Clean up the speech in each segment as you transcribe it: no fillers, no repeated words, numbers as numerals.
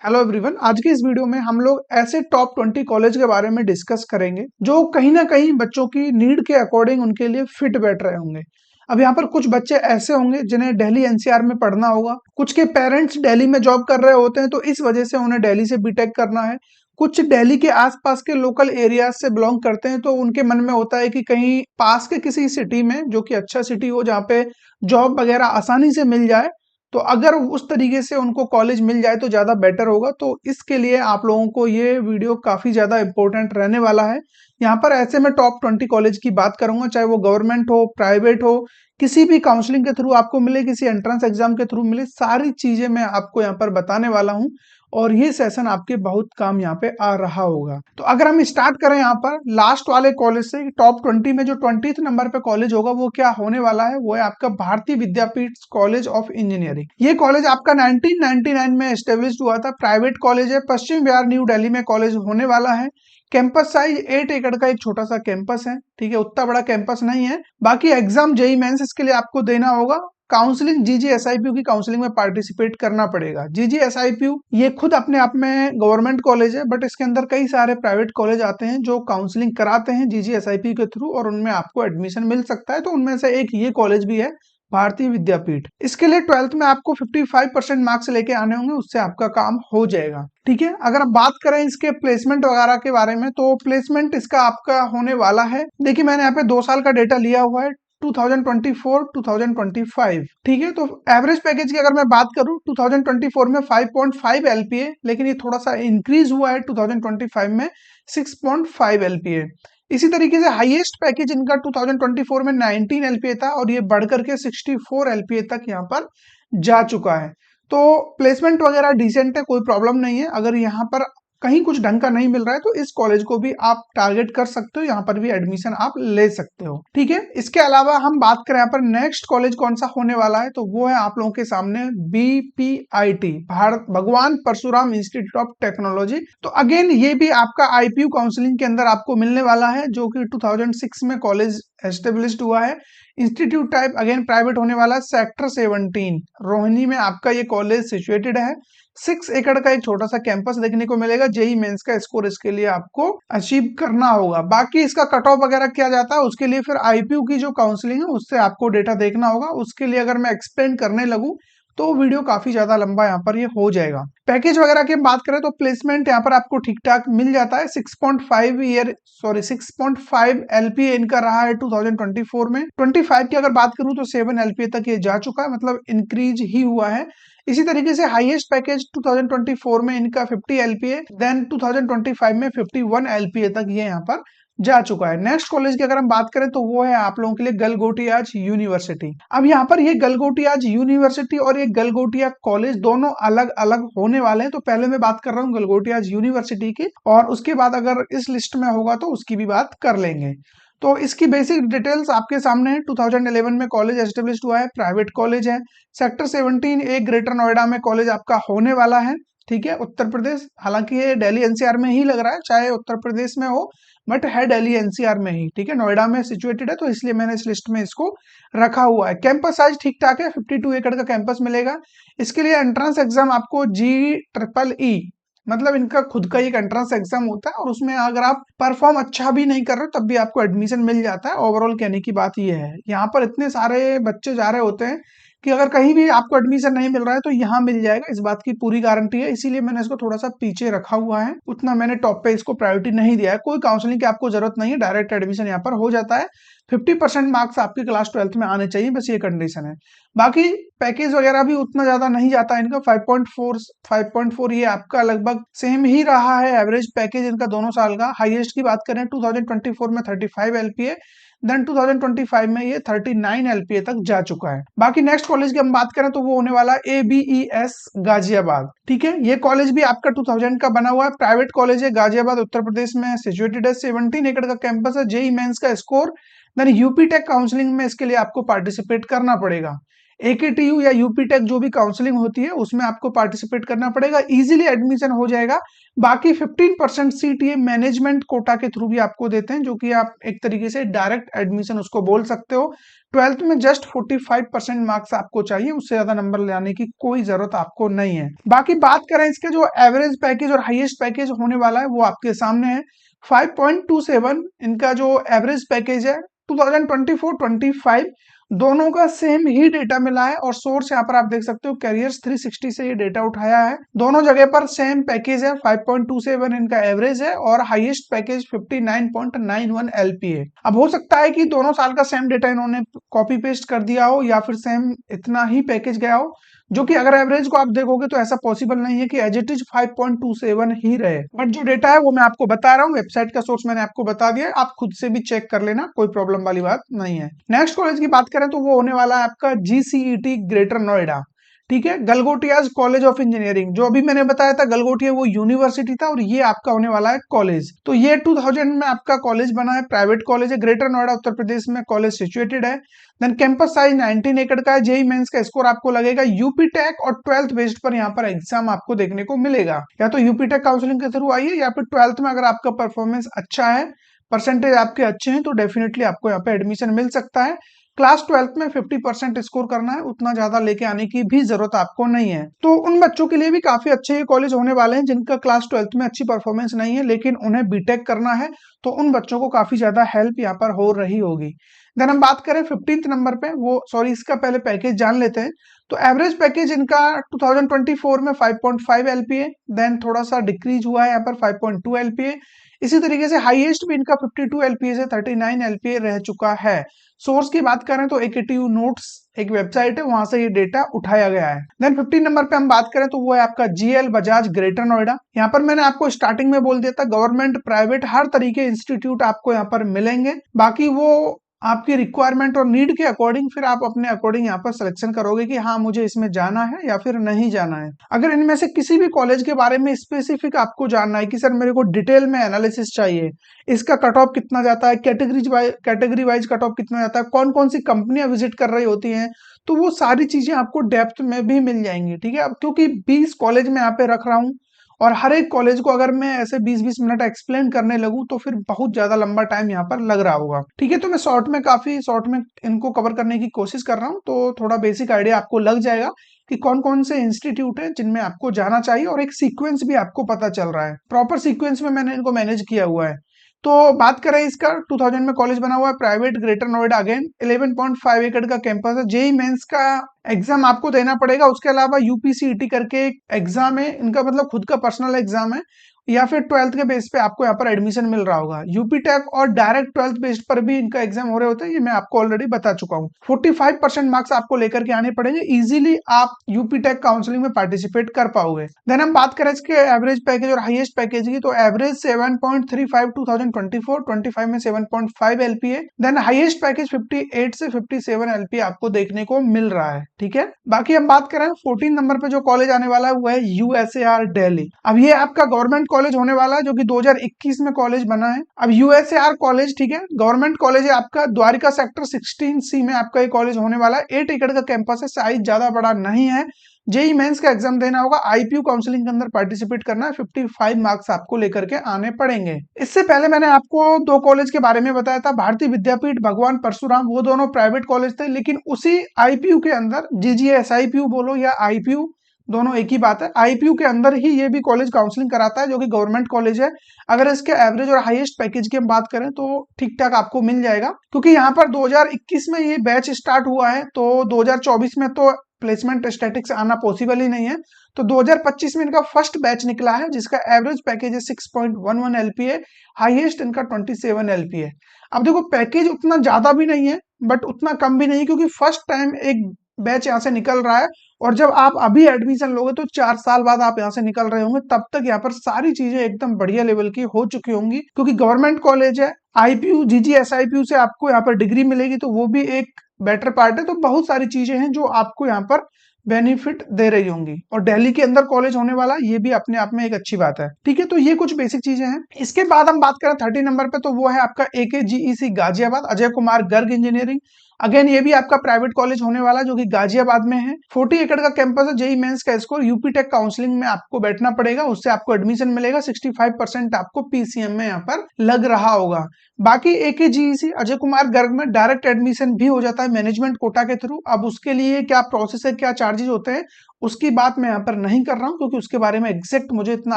Hello everyone, आज की इस वीडियो में हम लोग ऐसे टॉप 20 कॉलेज के बारे में डिस्कस करेंगे जो कहीं ना कहीं बच्चों की नीड के अकॉर्डिंग उनके लिए फिट बैठ रहे होंगे। अब यहाँ पर कुछ बच्चे ऐसे होंगे जिन्हें दिल्ली एनसीआर में पढ़ना होगा, कुछ के पेरेंट्स दिल्ली में जॉब कर रहे होते हैं तो इस वजह से उन्हें दिल्ली से बीटेक करना है। कुछ दिल्ली के आसपास के लोकल एरियाज से बिलोंग करते हैं तो उनके मन में होता है कि कहीं पास के किसी सिटी में जो कि अच्छा सिटी हो जहाँ पे जॉब वगैरह आसानी से मिल जाए, तो अगर उस तरीके से उनको कॉलेज मिल जाए तो ज़्यादा बेटर होगा। तो इसके लिए आप लोगों को ये वीडियो काफ़ी ज़्यादा इंपॉर्टेंट रहने वाला है। यहाँ पर ऐसे में टॉप 20 कॉलेज की बात करूंगा, चाहे वो गवर्नमेंट हो, प्राइवेट हो, किसी भी काउंसलिंग के थ्रू आपको मिले, किसी एंट्रेंस एग्जाम के थ्रू मिले, सारी चीज़ें मैं आपको यहाँ पर बताने वाला हूँ और ये सेशन आपके बहुत काम यहाँ पे आ रहा होगा। तो अगर हम स्टार्ट करें यहाँ पर लास्ट वाले कॉलेज से, टॉप 20 में जो 20th नंबर पे कॉलेज होगा वो क्या होने वाला है, वो है आपका भारतीय विद्यापीठ कॉलेज ऑफ इंजीनियरिंग। ये कॉलेज आपका 1999 में एस्टेब्लिश हुआ था, प्राइवेट कॉलेज है, पश्चिम बिहार न्यू दिल्ली में कॉलेज होने वाला है। कैंपस साइज 8 एकड़ का एक छोटा सा कैंपस है, ठीक है, उतना बड़ा कैंपस नहीं है। बाकी एग्जाम जेई मेंस इसके लिए आपको देना होगा। काउंसलिंग जीजीएसआईपीयू की काउंसलिंग में पार्टिसिपेट करना पड़ेगा। जीजीएसआईपीयू ये खुद अपने आप में गवर्नमेंट कॉलेज है, बट इसके अंदर कई सारे प्राइवेट कॉलेज आते हैं जो काउंसलिंग कराते हैं जीजीएसआईपीयू के थ्रू और उनमें आपको एडमिशन मिल सकता है। तो उनमें से एक ये कॉलेज भी है, भारतीय विद्यापीठ। इसके लिए 12th में आपको 55% मार्क्स लेके आने होंगे, उससे आपका काम हो जाएगा। ठीक है, अगर आप बात करें इसके प्लेसमेंट वगैरह के बारे में तो प्लेसमेंट इसका आपका होने वाला है, देखिए मैंने यहाँ पे 2 साल का डेटा लिया हुआ है, 2024-2025। ठीक है, तो एवरेज पैकेज की अगर मैं बात करूं 2024 में 5.5 एलपीए, लेकिन ये थोड़ा सा इंक्रीज हुआ है 2025 में 6.5 एलपीए। इसी तरीके से हाईएस्ट पैकेज इनका 2024 में 19 एलपीए था और ये बढ़कर के 64 एलपीए तक यहाँ पर जा चुका है। तो प्लेसमेंट वगैरह डिसेंट है, कोई प्रॉब्लम नहीं है। अगर यहाँ पर कहीं कुछ ढंग का नहीं मिल रहा है तो इस कॉलेज को भी आप टारगेट कर सकते हो, यहाँ पर भी एडमिशन आप ले सकते हो। ठीक है, इसके अलावा हम बात करें यहाँ पर नेक्स्ट कॉलेज कौन सा होने वाला है तो वो है आप लोगों के सामने बीपीआईटी, भारत भगवान परशुराम इंस्टीट्यूट ऑफ टेक्नोलॉजी। तो अगेन ये भी आपका आईपीयू काउंसलिंग के अंदर आपको मिलने वाला है, जो कि 2006 में कॉलेज एस्टेब्लिश्ड हुआ है। इंस्टीट्यूट टाइप अगेन प्राइवेट होने वाला, सेक्टर 17 रोहिणी में आपका ये कॉलेज सिचुएटेड है। 6 एकड़ का एक छोटा सा कैंपस देखने को मिलेगा। जेई मेंस का स्कोर इसके लिए आपको अचीव करना होगा। बाकी इसका कट ऑफ वगैरह किया जाता है उसके लिए फिर आईपीयू की जो काउंसलिंग है उससे आपको डेटा देखना होगा। उसके लिए अगर मैं एक्सप्लेन करने लगूं तो वीडियो काफी ज्यादा लंबा यहाँ पर ये हो जाएगा। पैकेज वगैरह की हम बात करें तो प्लेसमेंट यहाँ पर आपको ठीक ठाक मिल जाता है। 6.5 एलपीए इनका रहा है 2024 में। 25 की अगर बात करूं तो 7 एलपीए तक ये जा चुका है, मतलब इंक्रीज ही हुआ है। इसी तरीके से हाईएस्ट पैकेज 2024 में इनका 50 एलपीए, देन 2025 में 51 एलपीए तक ये यहाँ पर जा चुका है। नेक्स्ट कॉलेज की अगर हम बात करें तो वो है आप लोगों के लिए गलगोटियाज यूनिवर्सिटी। अब यहाँ पर ये गलगोटियाज यूनिवर्सिटी और ये गलगोटिया कॉलेज दोनों अलग अलग होने वाले हैं। तो पहले मैं बात कर रहा हूँ गलगोटियाज यूनिवर्सिटी की और उसके बाद अगर इस लिस्ट में होगा तो उसकी भी बात कर लेंगे। तो इसकी बेसिक डिटेल्स आपके सामने है। 2011 में कॉलेज एस्टेब्लिश हुआ है, प्राइवेट कॉलेज है। सेक्टर 17 एक ग्रेटर नोएडा में कॉलेज आपका होने वाला है। ठीक है, उत्तर प्रदेश, हालांकि ये दिल्ली एनसीआर में ही लग रहा है, चाहे उत्तर प्रदेश में हो, बट है दिल्ली एनसीआर में ही। ठीक है, नोएडा में सिचुएटेड है तो इसलिए मैंने इस लिस्ट में इसको रखा हुआ है। कैंपस साइज ठीक ठाक है, 52 एकड़ का कैंपस मिलेगा। इसके लिए एंट्रेंस एग्जाम आपको GEEE, मतलब इनका खुद का एक एंट्रेंस एग्जाम होता है और उसमें अगर आप परफॉर्म अच्छा भी नहीं कर रहे हो तब भी आपको एडमिशन मिल जाता है। ओवरऑल कहने की बात यह है, यहाँ पर इतने सारे बच्चे जा रहे होते हैं कि अगर कहीं भी आपको एडमिशन नहीं मिल रहा है तो यहाँ मिल जाएगा, इस बात की पूरी गारंटी है। इसीलिए मैंने इसको थोड़ा सा पीछे रखा हुआ है, उतना मैंने टॉप पे इसको प्रायोरिटी नहीं दिया है। कोई काउंसलिंग की आपको जरूरत नहीं है, डायरेक्ट एडमिशन यहाँ पर हो जाता है। 50% मार्क्स आपके क्लास 12th में आने चाहिए, बस ये कंडीशन है। बाकी पैकेज वगैरह भी उतना ज्यादा नहीं जाता इनका। 5.4 ये आपका लगभग सेम ही रहा है एवरेज पैकेज इनका दोनों साल का। हाईएस्ट की बात करें 2024 में 35 एलपीए, देन 2025 में ये 39 एलपीए तक जा चुका है। बाकी नेक्स्ट कॉलेज की हम बात करें तो वो होने वाला ABES गाजियाबाद। ठीक है, ये कॉलेज भी आपका 2000 का बना हुआ है, प्राइवेट कॉलेज है, गाजियाबाद उत्तर प्रदेश में सिचुएटेड है। 17 एकड़ का कैंपस है, जेई मेंस का score, then UP tech counselling में इसके लिए आपको पार्टिसिपेट करना पड़ेगा। AKTU या यूपी टेक जो भी काउंसलिंग होती है उसमें आपको पार्टिसिपेट करना पड़ेगा, इजीली एडमिशन हो जाएगा। बाकी 15% सीट ये मैनेजमेंट कोटा के थ्रू भी आपको देते हैं, जो कि आप एक तरीके से डायरेक्ट एडमिशन उसको बोल सकते हो। 12th में जस्ट 45% मार्क्स आपको चाहिए, उससे ज्यादा नंबर लाने की कोई जरूरत आपको नहीं है। बाकी बात करें इसके जो एवरेज पैकेज और हाईएस्ट पैकेज होने वाला है वो आपके सामने है। 5.27 इनका जो एवरेज पैकेज है 2024-25 दोनों का सेम ही डेटा मिला है, और सोर्स यहाँ पर आप देख सकते हो कैरियर्स 360 से ये डेटा उठाया है। दोनों जगह पर सेम पैकेज है, 5.27 इनका एवरेज है और हाईएस्ट पैकेज 59.91 LPA। अब हो सकता है कि दोनों साल का सेम डेटा इन्होंने कॉपी पेस्ट कर दिया हो या फिर सेम इतना ही पैकेज गया हो, जो कि अगर एवरेज को आप देखोगे तो ऐसा पॉसिबल नहीं है कि एज इट इज 5.27 ही रहे। बट जो डेटा है वो मैं आपको बता रहा हूँ, वेबसाइट का सोर्स मैंने आपको बता दिया है, आप खुद से भी चेक कर लेना, कोई प्रॉब्लम वाली बात नहीं है। नेक्स्ट कॉलेज की बात करें तो वो होने वाला है आपका GCET ग्रेटर नोएडा। ठीक है, गलगोटियाज कॉलेज ऑफ इंजीनियरिंग, जो अभी मैंने बताया था गलगोटिया वो यूनिवर्सिटी था और ये आपका होने वाला है कॉलेज। तो ये 2000 में आपका कॉलेज बना है, प्राइवेट कॉलेज है, ग्रेटर नोएडा उत्तर प्रदेश में कॉलेज सिचुएटेड है। देन कैंपस साइज 19 एकड़ का है। जेई मेंस का स्कोर आपको लगेगा यूपी टेक और 12th बेस्ड पर यहाँ पर एग्जाम आपको देखने को मिलेगा। या तो यूपी टेक काउंसलिंग के थ्रू आइए या फिर 12th में अगर आपका परफॉर्मेंस अच्छा है, परसेंटेज आपके अच्छे हैं, तो डेफिनेटली आपको यहाँ पे एडमिशन मिल सकता है। क्लास 12th में 50% स्कोर करना है, उतना ज्यादा लेके आने की भी जरूरत आपको नहीं है। तो उन बच्चों के लिए भी काफी अच्छे ये कॉलेज होने वाले हैं जिनका क्लास 12th में अच्छी परफॉर्मेंस नहीं है लेकिन उन्हें बीटेक करना है, तो उन बच्चों को काफी ज्यादा हेल्प यहाँ पर हो रही होगी। देन हम बात करें 15th नंबर पे, वो सॉरी इसका पहले पैकेज जान लेते हैं। तो एवरेज पैकेज इनका 2024 में 5.5 LPA, देन थोड़ा सा डिक्रीज हुआ है यहाँ पर 5.2 LPA। इसी तरीके से हाईएस्ट भी इनका 52 LPA से 39 LPA रह चुका है। सोर्स की बात करें तो AKTU नोट्स एक वेबसाइट है, वहां से ये डेटा उठाया गया है। देन 15 नंबर पे हम बात करें तो वो है आपका GL बजाज ग्रेटर नोएडा। यहाँ पर मैंने आपको स्टार्टिंग में बोल दिया था गवर्नमेंट प्राइवेट हर तरीके इंस्टीट्यूट आपको यहाँ पर मिलेंगे, बाकी वो आपकी रिक्वायरमेंट और नीड के अकॉर्डिंग फिर आप अपने अकॉर्डिंग यहाँ पर सिलेक्शन करोगे कि हाँ मुझे इसमें जाना है या फिर नहीं जाना है। अगर इनमें से किसी भी कॉलेज के बारे में स्पेसिफिक आपको जानना है कि सर मेरे को डिटेल में एनालिसिस चाहिए, इसका कट ऑफ कितना जाता है, कैटेगरी वाइज कट ऑफ कितना जाता है, कौन कौन सी कंपनियां विजिट कर रही होती हैं, तो वो सारी चीजें आपको डेप्थ में भी मिल जाएंगी। ठीक है, अब क्योंकि 20 कॉलेज में यहाँ पे रख रहा हूँ और हर एक कॉलेज को अगर मैं ऐसे 20-20 मिनट एक्सप्लेन करने लगूं तो फिर बहुत ज्यादा लंबा टाइम यहाँ पर लग रहा होगा। ठीक है, तो मैं काफी शॉर्ट में इनको कवर करने की कोशिश कर रहा हूँ, तो थोड़ा बेसिक आइडिया आपको लग जाएगा कि कौन कौन से इंस्टीट्यूट है जिनमें आपको जाना चाहिए, और एक सीक्वेंस भी आपको पता चल रहा है, प्रॉपर सीक्वेंस में मैंने इनको मैनेज किया हुआ है। तो बात करें इसका 2000 में कॉलेज बना हुआ है, प्राइवेट ग्रेटर नोएडा, अगेन 11.5 एकड़ का कैंपस है। जेई मेंस का एग्जाम आपको देना पड़ेगा, उसके अलावा यूपीसीईटी करके एक एग्जाम है इनका, मतलब खुद का पर्सनल एग्जाम है, या फिर 12th के बेस पे आपको यहाँ पर एडमिशन मिल रहा होगा। यूपी टेक और डायरेक्ट 12th बेस्ड पर भी इनका एग्जाम हो रहे होते हैं, ये मैं आपको ऑलरेडी बता चुका हूँ। 45% मार्क्स आपको लेकर के आने पड़ेंगे, इजीली आप यूपी टेक काउंसलिंग में पार्टिसिपेट कर पाओगे। देन हम बात करें इसके एवरेज पैकेज और हाईएस्ट पैकेज की, तो एवरेज 7.35 2024-25 में 7.5 LPA, देन हाईएस्ट पैकेज 58 से 57 LPA आपको देखने को मिल रहा है। ठीक है, बाकी हम बात करें 14 नंबर पे जो कॉलेज आने वाला है वो है USAR दिल्ली। अब ये आपका गवर्नमेंट कॉलेज होने वाला है जो कि 2021 में कॉलेज बना है। अब USAR कॉलेज, ठीक है, गवर्नमेंट कॉलेज है आपका, द्वारिका सेक्टर 16C में आपका ये कॉलेज होने वाला है। 8 एकड़ का कैंपस है, साइज ज्यादा बड़ा नहीं है। जेई मेंस का एग्जाम देना होगा, आईपीयू काउंसलिंग के अंदर पार्टिसिपेट करना है, 55 मार्क्स आपको लेकर के आने पड़ेंगे। इससे पहले मैंने आपको दो कॉलेज के बारे में बताया था, भारतीय विद्यापीठ, भगवान परशुराम, वो दोनों प्राइवेट कॉलेज थे, लेकिन उसी आईपीयू के अंदर GGSIPU बोलो या आईपीयू, दोनों एक ही बात है, आईपीयू के अंदर ही ये भी कॉलेज काउंसलिंग कराता है जो कि गवर्नमेंट कॉलेज है। अगर इसके एवरेज और हाईएस्ट पैकेज की हम बात करें तो ठीक ठाक आपको मिल जाएगा, क्योंकि यहाँ पर 2021 में ये बैच स्टार्ट हुआ है, तो 2024 में तो प्लेसमेंट स्टैटिक्स आना पॉसिबल ही नहीं है, तो 2025 में इनका फर्स्ट बैच निकला है जिसका एवरेज पैकेज है 6.11 LPA, हाईएस्ट इनका 27 LPA। अब देखो पैकेज उतना ज्यादा भी नहीं है बट उतना कम भी नहीं, क्योंकि फर्स्ट टाइम एक बैच यहाँ से निकल रहा है, और जब आप अभी एडमिशन लोगे तो 4 साल बाद आप यहाँ से निकल रहे होंगे, तब तक यहाँ पर सारी चीजें एकदम बढ़िया लेवल की हो चुकी होंगी, क्योंकि गवर्नमेंट कॉलेज है। आईपीयू GGSIPU से आपको यहाँ पर डिग्री मिलेगी, तो वो भी एक बेटर पार्ट है। तो बहुत सारी चीजें हैं जो आपको यहाँ पर बेनिफिट दे रही होंगी, और दिल्ली के अंदर कॉलेज होने वाला ये भी अपने आप में एक अच्छी बात है। ठीक है, तो ये कुछ बेसिक चीजें हैं। इसके बाद हम बात करें 30 नंबर पे, तो वो है आपका AKGEC Ghaziabad, Ajay Kumar Garg engineering. Again ये भी आपका प्राइवेट कॉलेज होने वाला है जो कि गाजियाबाद में है। 40 एकड़ का कैंपस है। जेई मेंस का स्कोर यूपी टेक काउंसलिंग में आपको बैठना पड़ेगा, उससे आपको एडमिशन मिलेगा। 65% आपको पीसीएम में यहाँ पर लग रहा होगा। बाकी एकेजीईसी अजय कुमार गर्ग में डायरेक्ट एडमिशन भी हो जाता है मैनेजमेंट कोटा के थ्रू। अब उसके लिए क्या प्रोसेस है, क्या चार्जेस होते हैं, उसकी बात मैं यहाँ पर नहीं कर रहा हूँ क्योंकि उसके बारे में एग्जैक्ट मुझे इतना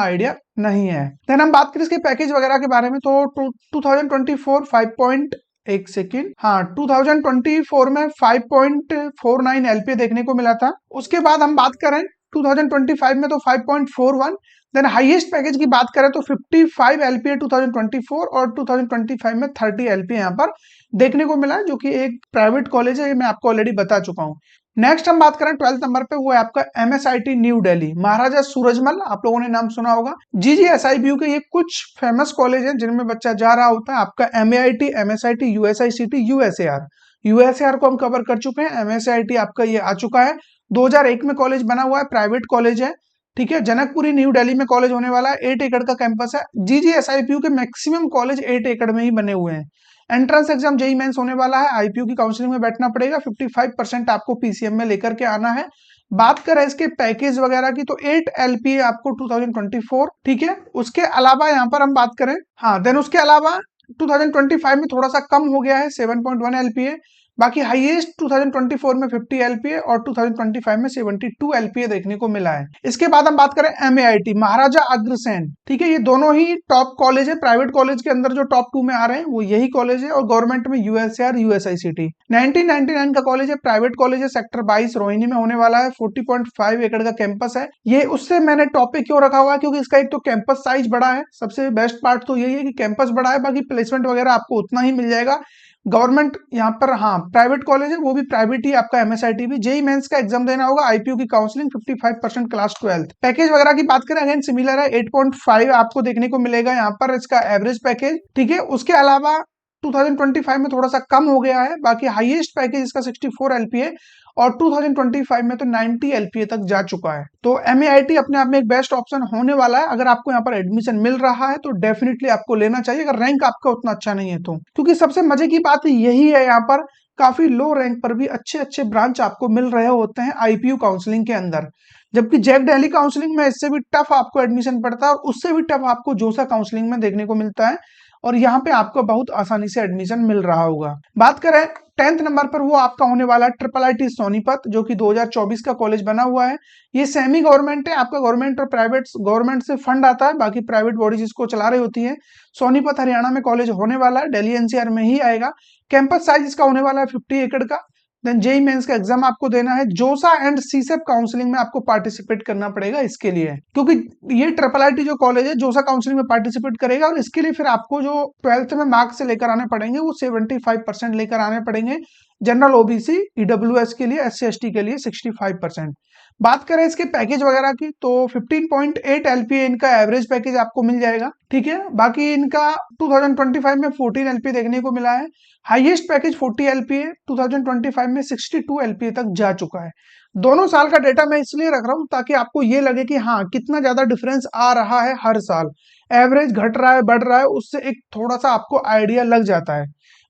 आइडिया नहीं है। देन हम बात करें इसके पैकेज वगैरह के बारे में, तो 2024 5 एक सेकेंड, हाँ 2024 में 5.49 एलपीए देखने को मिला था। उसके बाद हम बात करें 2025 में तो 5.41। देन हाईएस्ट पैकेज की बात करें तो 55 एलपीए 2024 और 2025 में 30 एलपीए यहाँ पर देखने को मिला, जो कि एक प्राइवेट कॉलेज है, ये मैं आपको ऑलरेडी बता चुका हूँ। नेक्स्ट हम बात करें 12th नंबर पे, वो है आपका एमएसआईटी न्यू दिल्ली। महाराजा सूरजमल आप लोगों ने नाम सुना होगा। जीजीएसआईबीयू के ये कुछ फेमस कॉलेज हैं जिनमें बच्चा जा रहा होता है। आपका एमएआईटी, एमएसआईटी, यूएसआईसीटी, यूएसएआर। यूएसएआर को हम कवर कर चुके हैं। एमएसआईटी आपका ये आ चुका है। 2001 में कॉलेज बना हुआ है, प्राइवेट कॉलेज है, ठीक है। जनकपुरी न्यू दिल्ली में कॉलेज होने वाला है। 8 एकड़ का कैंपस है। जीजीएसआईपीयू के मैक्सिमम कॉलेज 8 एकड़ में ही बने हुए हैं। एंट्रेंस एग्जाम जेई मेंस होने वाला है। आईपीयू की काउंसलिंग में बैठना पड़ेगा। 55% आपको पीसीएम में लेकर के आना है। बात करें इसके पैकेज वगैरह की तो 8 एलपीए आपको 2024, ठीक है। उसके अलावा यहाँ पर हम बात करें, हाँ देन उसके अलावा 2025 में थोड़ा सा कम हो गया है, 7.1 एलपीए। बाकी हाईएस्ट 2024 में 50 एलपीए और 2025 में 72 एलपीए देखने को मिला है। इसके बाद हम बात करें एमएआईटी, महाराजा अग्रसेन, ठीक है। ये दोनों ही टॉप कॉलेज है। प्राइवेट कॉलेज के अंदर जो टॉप 2 में आ रहे हैं वो यही कॉलेज है, और गवर्नमेंट में यूएसआर, यूएसआईसीटी। 1999 का कॉलेज है, प्राइवेट कॉलेज है, सेक्टर 22 रोहिणी में होने वाला है। 40.5 एकड़ का कैंपस है। ये उससे मैंने टॉपिक क्यों रखा हुआ है, क्योंकि इसका एक तो कैंपस साइज बड़ा है, सबसे बेस्ट पार्ट तो यही है कि कैंपस बड़ा है। बाकी प्लेसमेंट वगैरह आपको उतना ही मिल जाएगा। गवर्नमेंट यहाँ पर, हाँ प्राइवेट कॉलेज है, वो भी प्राइवेट ही आपका एमएसआईटी भी। जेई मेंस का एग्जाम देना होगा। आईपीयू की काउंसलिंग 55% क्लास 12th। पैकेज वगैरह की बात करें अगेन सिमिलर है, 8.5 आपको देखने को मिलेगा यहाँ पर इसका एवरेज पैकेज, ठीक है। उसके अलावा 2025 में थोड़ा सा कम हो गया है। बाकी हाईएस्ट पैकेज इसका 64 एलपीए और 2025 में तो 90 एलपीए तक जा चुका है। तो एमएआईटी अपने आप में एक बेस्ट ऑप्शन होने वाला है। अगर आपको यहाँ पर एडमिशन मिल रहा है तो डेफिनेटली आपको लेना चाहिए, अगर रैंक आपका उतना अच्छा नहीं है तो। क्योंकि सबसे मजे की बात यही है, यहाँ पर काफी लो रैंक पर भी अच्छे अच्छे ब्रांच आपको मिल रहे होते हैं आईपीयू काउंसलिंग के अंदर। जबकि जैक दिल्ली काउंसलिंग में इससे भी टफ आपको एडमिशन पड़ता है, और उससे भी टफ आपको जोसा काउंसलिंग में देखने को मिलता है। और यहाँ पे आपको बहुत आसानी से एडमिशन मिल रहा होगा। बात करें 10th नंबर पर, वो आपका होने वाला है ट्रिपल आईटी सोनीपत, जो कि 2024 का कॉलेज बना हुआ है। ये सेमी गवर्नमेंट है, आपका गवर्नमेंट और प्राइवेट, गवर्नमेंट से फंड आता है, बाकी प्राइवेट बॉडीज इसको चला रही होती है। सोनीपत हरियाणा में कॉलेज होने वाला है, दिल्ली एनसीआर में ही आएगा। कैंपस साइज इसका होने वाला है 50 एकड़ का। देन जेई मेंस का एग्जाम आपको देना है। जोसा एंड सीसेप काउंसलिंग में आपको पार्टिसिपेट करना पड़ेगा इसके लिए, क्योंकि ये ट्रिपल आईटी जो कॉलेज है जोसा काउंसलिंग में पार्टिसिपेट करेगा, और इसके लिए फिर आपको जो 12th में मार्क्स से लेकर आने पड़ेंगे वो 75% लेकर आने पड़ेंगे। जनरल ओबीसी, ईडब्ल्यूएस के लिए, एससी एसटी के लिए 65%। बात करें इसके पैकेज वगैरह की तो 15.8 एलपीए इनका एवरेज पैकेज आपको मिल जाएगा, ठीक है। बाकी इनका 2025 में 14 एलपीए देखने को मिला है। हाईएस्ट पैकेज 40 एलपीए, 2025 में 62 एलपीए तक जा चुका है। दोनों साल का डेटा मैं इसलिए रख रहा हूं ताकि आपको ये लगे कि हाँ कितना ज्यादा डिफरेंस आ रहा है हर साल। एवरेज घट रहा है, बढ़ रहा है, उससे एक थोड़ा सा आपको आइडिया लग जाता है।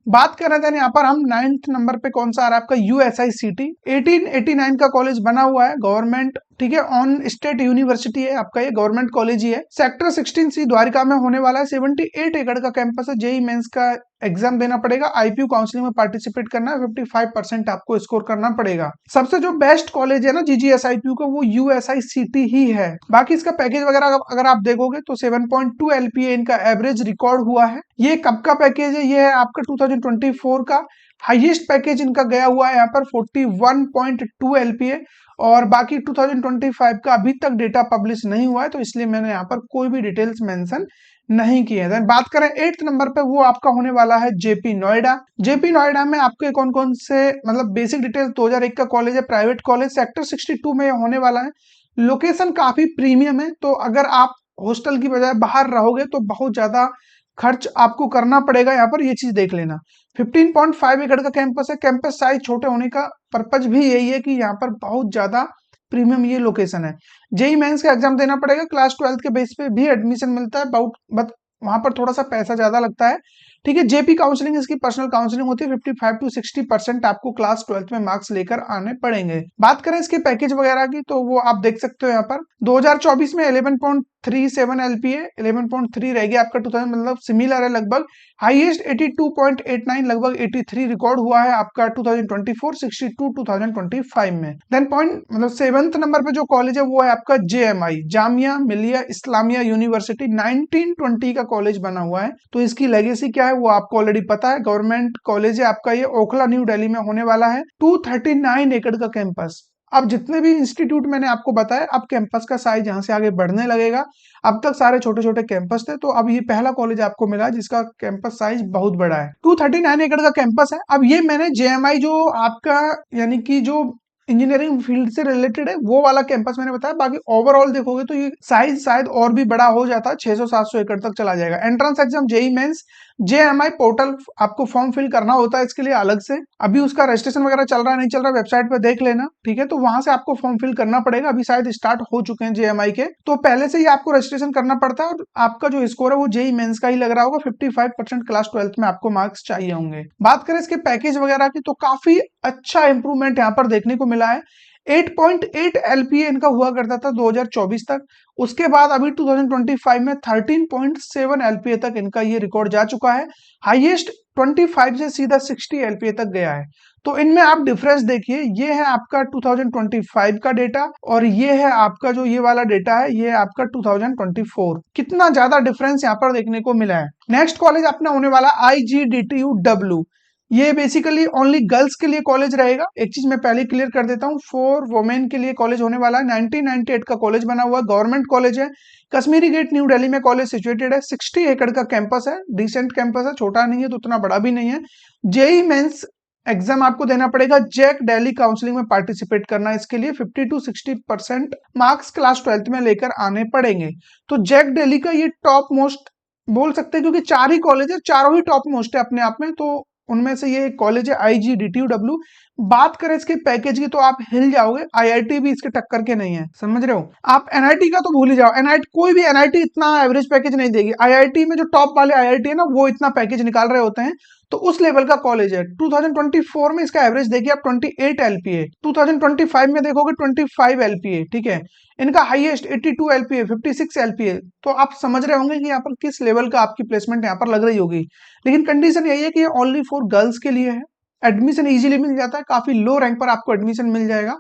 बात कर रहे थे यहाँ पर हम 9th नंबर पे कौन सा आ रहा है आपका यूएसआईसीटी। 1889 का कॉलेज बना हुआ है, गवर्नमेंट, ठीक है, ऑन स्टेट यूनिवर्सिटी है आपका, ये गवर्नमेंट कॉलेज ही है। सेक्टर 16C द्वारिका में होने वाला है। 78 एकड़ का कैंपस है। जेई मेंस का एग्जाम देना पड़ेगा। आईपीयू काउंसलिंग में पार्टिसिपेट करना है। 55% आपको स्कोर करना पड़ेगा। सबसे जो बेस्ट कॉलेज है ना जीजीएसआईपीयू का, वो यूएसआईसीटी ही है। बाकी इसका पैकेज वगैरह अगर आप देखोगे तो 7.2 एलपीए इनका एवरेज रिकॉर्ड हुआ है। ये कब का पैकेज है, ये है आपका 2024 का। हाईएस्ट पैकेज इनका गया हुआ है यहाँ पर 41.2 एलपीए, और बाकी 2025 का अभी तक डेटा पब्लिश नहीं हुआ है, तो इसलिए मैंने यहाँ पर कोई भी डिटेल्स मेंशन नहीं किए हैं। बात करें 8th नंबर पे, वो आपका होने वाला है जेपी नोएडा। जेपी नोएडा में आपके कौन कौन से, मतलब बेसिक डिटेल्स, 2001 का कॉलेज है, प्राइवेट कॉलेज, सेक्टर 62 में होने वाला है। लोकेशन काफी प्रीमियम है, तो अगर आप हॉस्टल की बजाय बाहर रहोगे तो बहुत ज्यादा खर्च आपको करना पड़ेगा, यहाँ पर ये चीज देख लेना। 15.5 एकड़ का कैंपस है। कैंपस साइज छोटे होने का पर्पज भी यही है कि यहाँ पर बहुत ज्यादा प्रीमियम ये लोकेशन है। जेई मेंस का एग्जाम देना पड़ेगा। क्लास 12th के बेस पे भी एडमिशन मिलता है, बट वहां पर थोड़ा सा पैसा ज्यादा लगता है, ठीक है। जेपी काउंसलिंग इसकी पर्सनल काउंसलिंग होती है। 55 टू 60% आपको क्लास 12th में मार्क्स लेकर आने पड़ेंगे। बात करें इसके पैकेज वगैरह की तो वो आप देख सकते हो यहाँ पर 2024 में 11.37 LPA 11.3 रहेगी आपका 2000, मतलब सिमिलर है लगभग। हाईएस्ट 82.89 लगभग 83 रिकॉर्ड हुआ है आपका 2024 62 2025 में। देन पॉइंट मतलब 7th नंबर पे जो कॉलेज है वो है आपका JMI जामिया मिलिया इस्लामिया यूनिवर्सिटी 1920 का कॉलेज बना हुआ है। तो इसकी लेगेसी क्या है वो आपको ऑलरेडी पता है। गवर्नमेंट कॉलेज है आपका, ये ओखला न्यू दिल्ली में होने वाला है। 239 एकड़ का कैंपस। अब जितने भी इंस्टीट्यूट मैंने आपको बताया, अब कैंपस का साइज यहाँ से आगे बढ़ने लगेगा। अब तक सारे छोटे छोटे कैंपस थे, तो अब ये पहला कॉलेज आपको मिला जिसका कैंपस साइज बहुत बड़ा है। 239 एकड़ का कैंपस है। अब ये मैंने JMI जो आपका यानी कि जो इंजीनियरिंग फील्ड से रिलेटेड है वो वाला कैंपस मैंने बताया। बाकी ओवरऑल देखोगे तो ये साइज शायद और भी बड़ा हो जाता है, 600-700 एकड़ तक चला जाएगा। Entrance exam JEE mains JMI portal आपको फॉर्म फिल करना होता है इसके लिए अलग से। अभी उसका रजिस्ट्रेशन वगैरह चल रहा है नहीं चल रहा, वेबसाइट पे देख लेना, ठीक है। तो वहां से आपको फॉर्म फिल करना पड़ेगा। अभी शायद स्टार्ट हो चुके हैं JMI के, तो पहले से ही आपको रजिस्ट्रेशन करना पड़ता है। और आपका जो स्कोर है वो जेई मेंस का ही लग रहा होगा। 55% क्लास 12th में आपको मार्क्स चाहिए होंगे। बात करें इसके पैकेज वगैरह की तो काफी अच्छा इंप्रूवमेंट यहाँ पर देखने को मिला है। 8.8 LPA इनका हुआ करता था 2024 तक। उसके बाद अभी 2025 में 13.7 LPA तक इनका ये रिकॉर्ड जा चुका है। हाईएस्ट 25 से सीधा 60 LPA तक गया है। तो इनमें आप डिफरेंस देखिए, ये है आपका 2025 का डेटा और ये है आपका जो ये वाला डेटा है ये है आपका 2024। कितना ज्यादा डिफरेंस यहाँ पर देखने को मिला है। नेक्स्ट कॉलेज अपना होने वाला IGDTUW। ये बेसिकली ओनली गर्ल्स के लिए कॉलेज रहेगा। एक चीज मैं पहले क्लियर कर देता हूँ, फॉर वुमेन के लिए कॉलेज होने वाला है। 1998 का कॉलेज बना हुआ है, गवर्नमेंट कॉलेज है। कश्मीरी गेट न्यू दिल्ली में कॉलेज सिचुएटेड है। 60 एकड़ का कैंपस है, डिसेंट कैंपस है, छोटा नहीं है तो उतना बड़ा भी नहीं है। जेई मेंस एग्जाम आपको देना पड़ेगा। जैक दिल्ली काउंसलिंग में पार्टिसिपेट करना है इसके लिए 50 टू 60% मार्क्स क्लास 12th में लेकर आने पड़ेंगे। तो जैक दिल्ली का ये टॉप मोस्ट बोल सकते हैं, क्योंकि 4 ही कॉलेज है, चारों ही टॉप मोस्ट है अपने आप में। तो उनमें से ये एक कॉलेज है IGDTUW। बात करें इसके पैकेज की तो आप हिल जाओगे। IIT भी इसके टक्कर के नहीं है, समझ रहे हो। आप NIT का तो भूल ही जाओ, NIT कोई भी NIT इतना एवरेज पैकेज नहीं देगी। IIT में जो टॉप वाले IIT है ना वो इतना पैकेज निकाल रहे होते हैं, तो उस लेवल का कॉलेज है। 2024 में इसका एवरेज देखिए आप 28 LPA, 2025 में देखोगे 25 LPA, ठीक है। इनका हाईएस्ट 82 LPA, 56 LPA। तो आप समझ रहे होंगे कि यहाँ पर किस लेवल का आपकी प्लेसमेंट यहाँ पर लग रही होगी। लेकिन कंडीशन यही है कि ये ओनली फॉर गर्ल्स के लिए है। एडमिशन इजीली मिल जाता है, काफी लो रैंक पर आपको एडमिशन मिल जाएगा।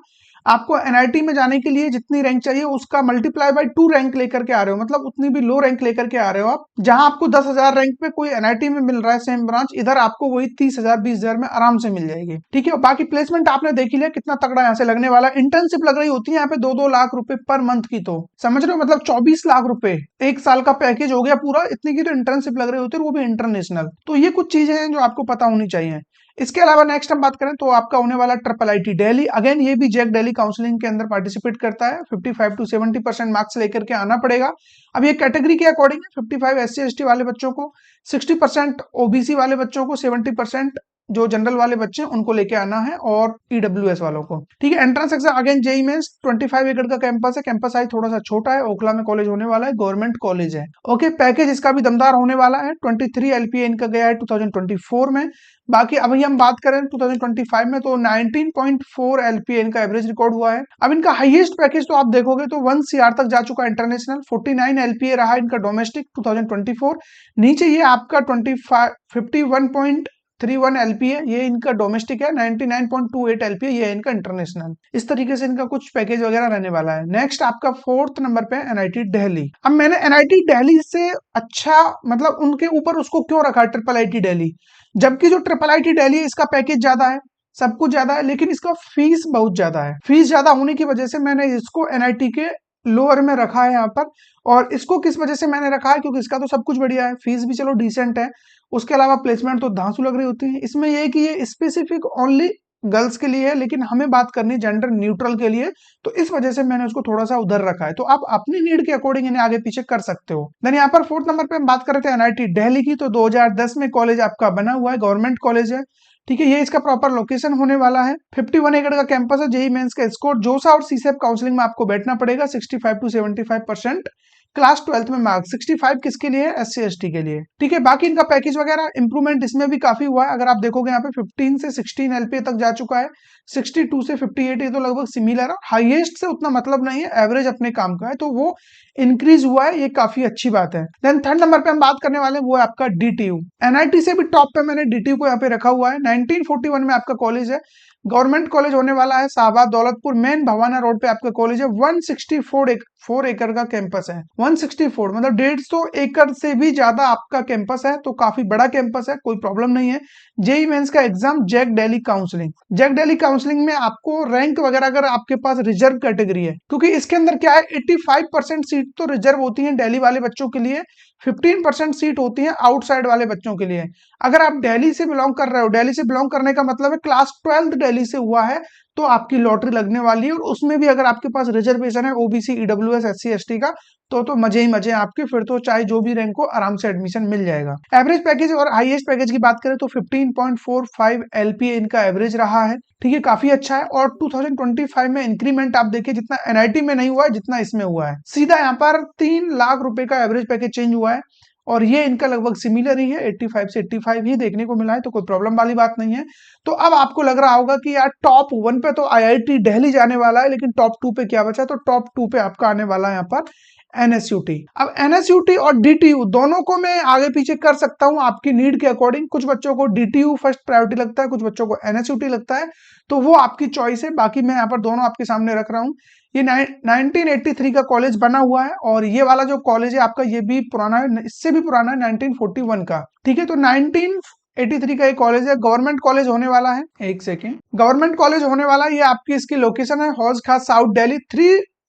आपको NIT में जाने के लिए जितनी रैंक चाहिए उसका मल्टीप्लाई बाय 2 रैंक लेकर के आ रहे हो, मतलब उतनी भी लो रैंक लेकर के आ रहे हो आप। जहां आपको 10,000 रैंक पे कोई NIT में मिल रहा है सेम ब्रांच, इधर आपको वही 30,000 20,000 में आराम से मिल जाएगी, ठीक है। बाकी प्लेसमेंट आपने देख ही लिया कितना तगड़ा यहाँ से लगने वाला। इंटर्नशिप लग रही होती है यहाँ पे 2-2 लाख रुपए पर मंथ की, तो समझ रहे हो, मतलब 24 लाख रुपए एक साल का पैकेज हो गया पूरा। इतनी की तो इंटर्नशिप लग रही होती है, वो भी इंटरनेशनल। तो ये कुछ चीजें हैं जो आपको पता होनी चाहिए। इसके अलावा नेक्स्ट हम बात करें तो आपका होने वाला IIIT दिल्ली। अगेन ये भी जैक दिल्ली काउंसलिंग के अंदर पार्टिसिपेट करता है। 55 टू 70% मार्क्स लेकर के आना पड़ेगा। अब ये कैटेगरी के अकॉर्डिंग है, 55 SC/ST वाले बच्चों को, 60% OBC वाले बच्चों को, 70% जो जनरल वाले बच्चे हैं उनको लेके आना है, और EWS वालों को, ठीक है। Entrance exam again JEE mains 25 एकड़ का कैंपस है। कैंपस साइज थोड़ा सा छोटा है, ओखला में कॉलेज होने वाला है, गवर्नमेंट कॉलेज है। ओके, पैकेज इसका भी दमदार होने वाला है। 23 LPA इनका गया है 2024 में। बाकी अभी हम बात करें 2025 में तो 19.4 LPA इनका एवरेज रिकॉर्ड हुआ है। अब इनका हाईएस्ट पैकेज तो आप देखोगे तो 1 CR तक जा चुका है इंटरनेशनल। 49 LPA रहा इनका डोमेस्टिक 2024। नीचे ये आपका 51.31 LPA ये इनका डोमेस्टिक है। 99.28 LPA ये इनका इंटरनेशनल। इस तरीके से इनका कुछ पैकेज वगैरह रहने वाला है। नेक्स्ट आपका 4th नंबर पे NIT दिल्ली। अब मैंने NIT दिल्ली से अच्छा मतलब उनके ऊपर उसको क्यों रखा IIIT दिल्ली, जबकि जो IIIT दिल्ली इसका पैकेज ज्यादा है, सब कुछ ज्यादा है, लेकिन इसका फीस बहुत ज्यादा है। फीस ज्यादा होने की वजह से मैंने इसको NIT के लोअर में रखा है यहाँ पर। और इसको किस वजह से मैंने रखा है, क्योंकि इसका तो सब कुछ बढ़िया है, फीस भी चलो डिसेंट है, उसके अलावा प्लेसमेंट तो धांसू लग रही होती है। इसमें यह है कि ये स्पेसिफिक ओनली गर्ल्स के लिए है, लेकिन हमें बात करनी जेंडर न्यूट्रल के लिए, तो इस वजह से मैंने उसको थोड़ा सा उधर रखा है। तो आप अपनी नीड के अकॉर्डिंग इन्हें आगे पीछे कर सकते हो। देन यहाँ पर 4th नंबर पे हम बात कर रहे थे NIT दिल्ली की। तो 2010 में कॉलेज आपका बना हुआ है, गवर्नमेंट कॉलेज है, ठीक है। ये इसका प्रॉपर लोकेशन होने वाला है। 51 एकड़ का कैंपस है। जेई मेंस का स्कोर जोसा और सीसेप काउंसलिंग में आपको बैठना पड़ेगा। 65 टू 75% क्लास 12th में मार्क्स 65 किसके लिए है, SC ST के लिए। ठीक है, बाकी इनका पैकेज वगैरह इंप्रूवमेंट इसमें भी काफी हुआ है। अगर आप देखोगे यहाँ पे 15 से 16 LPA तक जा चुका है, 62 से 58 ये तो लगभग सिमिलर है, हाईएस्ट से उतना मतलब नहीं है, एवरेज अपने काम का है, तो वो इंक्रीज हुआ है, ये काफी अच्छी बात है। देन थर्ड नंबर पे हम बात करने वाले हैं वो है आपका DTU। NIT से भी टॉप पे मैंने DTU को यहाँ पे रखा हुआ है। 1941 में आपका कॉलेज है, गवर्नमेंट कॉलेज होने वाला है, शाहबाद दौलतपुर मेन भवाना रोड पे आपका कॉलेज है। 164 एकड़ का कैंपस है, 164 मतलब 150 एकड़ से भी ज्यादा आपका कैंपस है, तो काफी बड़ा कैंपस है, कोई प्रॉब्लम नहीं है। जेई मेंस का exam JAC Delhi counselling, JAC Delhi counselling में आपको रैंक वगैरह अगर आपके पास रिजर्व कैटेगरी है, क्योंकि इसके अंदर क्या है 85% सीट तो रिजर्व होती है दिल्ली वाले बच्चों के लिए, 15% सीट होती है आउटसाइड वाले बच्चों के लिए। अगर आप दिल्ली से बिलोंग कर रहे हो, दिल्ली से बिलोंग करने का मतलब है क्लास 12th दिल्ली से हुआ है, तो आपकी लॉटरी लगने वाली है, और उसमें भी अगर आपके पास रिजर्वेशन है OBC EWS SC ST का, तो मजे ही मजे हैं आपके, फिर तो चाहे जो भी रैंक हो आराम से एडमिशन मिल जाएगा। एवरेज पैकेज और हाईएस्ट पैकेज की बात करें तो 15.45 LPA इनका एवरेज रहा है। ठीक है, काफी अच्छा है। और 2025 में इंक्रीमेंट आप देखिए जितना NIT में नहीं हुआ है जितना इसमें हुआ है, सीधा यहाँ पर 3 लाख रुपए का एवरेज पैकेज चेंज हुआ है, और ये इनका लगभग सिमिलर ही है, 85 से 85 ही देखने को मिला है, तो कोई प्रॉब्लम वाली बात नहीं है। तो अब आपको लग रहा होगा कि यार टॉप 1 पे तो IIT दिल्ली जाने वाला है, लेकिन टॉप 2 पे क्या बचा, तो टॉप 2 पे आपका आने वाला है यहाँ पर NSUT। अब NSUT और DTU दोनों को मैं आगे पीछे कर सकता हूं आपकी नीड के अकॉर्डिंग, कुछ बच्चों को DTU फर्स्ट प्रायोरिटी लगता है, कुछ बच्चों को NSUT लगता है, तो वो आपकी चॉइस है। बाकी मैं यहाँ पर दोनों आपके सामने रख रहा हूँ। ये 1983 का कॉलेज बना हुआ है, और ये वाला जो कॉलेज है आपका ये भी पुराना है, इससे भी पुराना है 1941 का। ठीक है, तो 1983 का ये कॉलेज है, गवर्नमेंट कॉलेज होने वाला है। एक सेकेंड, गवर्नमेंट कॉलेज होने वाला है, ये आपकी इसकी लोकेशन है हौज खास साउथ दिल्ली,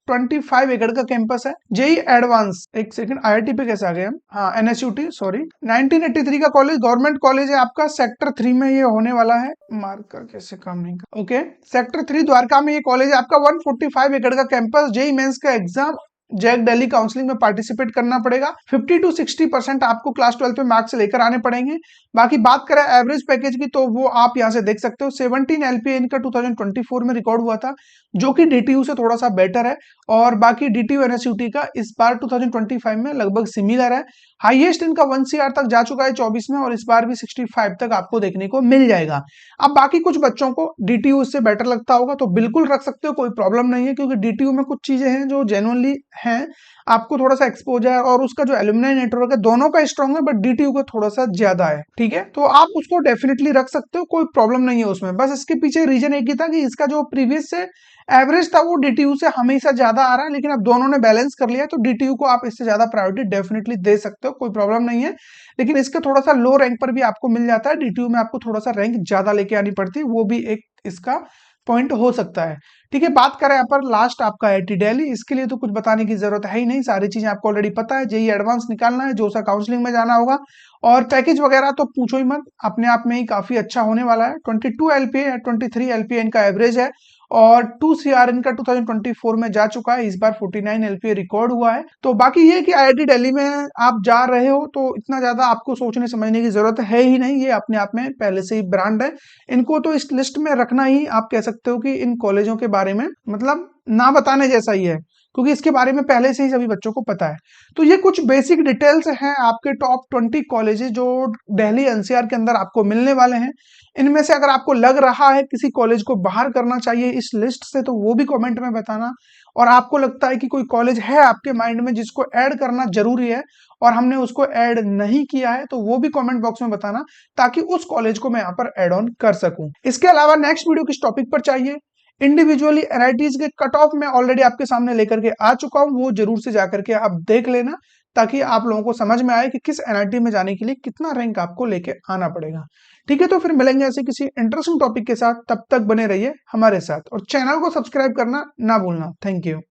325 एकड़ का कैंपस है। जेई एडवांस, एक सेकंड IIT पे कैसे आ गए हम, हाँ NSUT सॉरी, 1983 का कॉलेज गवर्नमेंट कॉलेज है आपका, सेक्टर 3 में ये होने वाला है। मार्कर कैसे काम नहीं कर, ओके, सेक्टर 3 द्वारका में ये कॉलेज है आपका, 145 एकड़ का कैंपस। जेई मेंस का एग्जाम जैक दिल्ली काउंसलिंग में पार्टिसिपेट करना पड़ेगा, 50 to 60% आपको क्लास 12 में मार्क्स लेकर आने पड़ेंगे। बाकी बात करें एवरेज पैकेज की, तो वो आप यहां से देख सकते हो, 17 LPA इनका 2024 में रिकॉर्ड हुआ था, जो कि DTU से थोड़ा सा बेटर है, और बाकी DTU NSUT का इस बार 2025 में लगभग सिमिलर है। हाईएस्ट इनका 1 CR तक जा चुका है 24 में, और इस बार भी 65 तक आपको देखने को मिल जाएगा। अब बाकी कुछ बच्चों को DTU इससे बेटर लगता होगा तो बिल्कुल रख सकते हो, कोई प्रॉब्लम नहीं है, क्योंकि DTU में कुछ चीजें हैं जो जेन्युइनली हैं, आपको थोड़ा सा एक्सपोजर और उसका जो एलुमनाई नेटवर्क है दोनों का स्ट्रॉन्ग है, बट DTU का थोड़ा सा ज्यादा है। ठीक है, तो आप उसको डेफिनेटली रख सकते हो, कोई प्रॉब्लम नहीं है उसमें। बस इसके पीछे रीजन एक ही था कि इसका जो प्रीवियस से एवरेज था वो DTU से हमेशा ज्यादा आ रहा है, लेकिन अब दोनों ने बैलेंस कर लिया, तो DTU को आप इससे ज्यादा प्रायोरिटी डेफिनेटली दे सकते हो, कोई प्रॉब्लम नहीं है। लेकिन इसका थोड़ा सा लो रैंक पर भी आपको मिल जाता है, DTU में आपको थोड़ा सा रैंक ज्यादा लेके आनी पड़ती है, वो भी एक इसका पॉइंट हो सकता है। ठीक है, बात करें यहाँ पर लास्ट आपका IIT दिल्ली, इसके लिए तो कुछ बताने की जरूरत है ही नहीं, सारी चीजें आपको ऑलरेडी पता है। जेई एडवांस निकालना है, जोसा काउंसलिंग में जाना होगा, और पैकेज वगैरह तो पूछो ही मत, अपने आप में ही काफी अच्छा होने वाला है। 22 LPA है, 23 LPA इनका एवरेज है, और 2 CR इनका 2024 में जा चुका है, इस बार 49 LPA रिकॉर्ड हुआ है। तो बाकी ये कि IIT दिल्ली में आप जा रहे हो तो इतना ज्यादा आपको सोचने समझने की जरूरत है ही नहीं, ये अपने आप में पहले से ही ब्रांड है, इनको तो इस लिस्ट में रखना ही आप कह सकते हो कि इन कॉलेजों के बारे में मतलब ना बताने जैसा ही है, क्योंकि इसके बारे में पहले से ही सभी बच्चों को पता है। तो ये कुछ बेसिक डिटेल्स हैं आपके टॉप 20 कॉलेजेस जो दिल्ली NCR के अंदर आपको मिलने वाले हैं। इनमें से अगर आपको लग रहा है किसी कॉलेज को बाहर करना चाहिए इस लिस्ट से, तो वो भी कमेंट में बताना, और आपको लगता है कि कोई कॉलेज है आपके माइंड में जिसको ऐड करना जरूरी है और हमने उसको ऐड नहीं किया है, तो वो भी कमेंट बॉक्स में बताना, ताकि उस कॉलेज को मैं यहाँ पर ऐड ऑन कर सकूं। इसके अलावा नेक्स्ट वीडियो किस टॉपिक पर चाहिए, इंडिविजुअली NITs के कट ऑफ में ऑलरेडी आपके सामने लेकर के आ चुका हूं, वो जरूर से जाकर के आप देख लेना, ताकि आप लोगों को समझ में आए कि किस NIT में जाने के लिए कितना रैंक आपको लेके आना पड़ेगा। ठीक है, तो फिर मिलेंगे ऐसे किसी इंटरेस्टिंग टॉपिक के साथ, तब तक बने रहिए हमारे साथ, और चैनल को सब्सक्राइब करना ना भूलना। Thank you.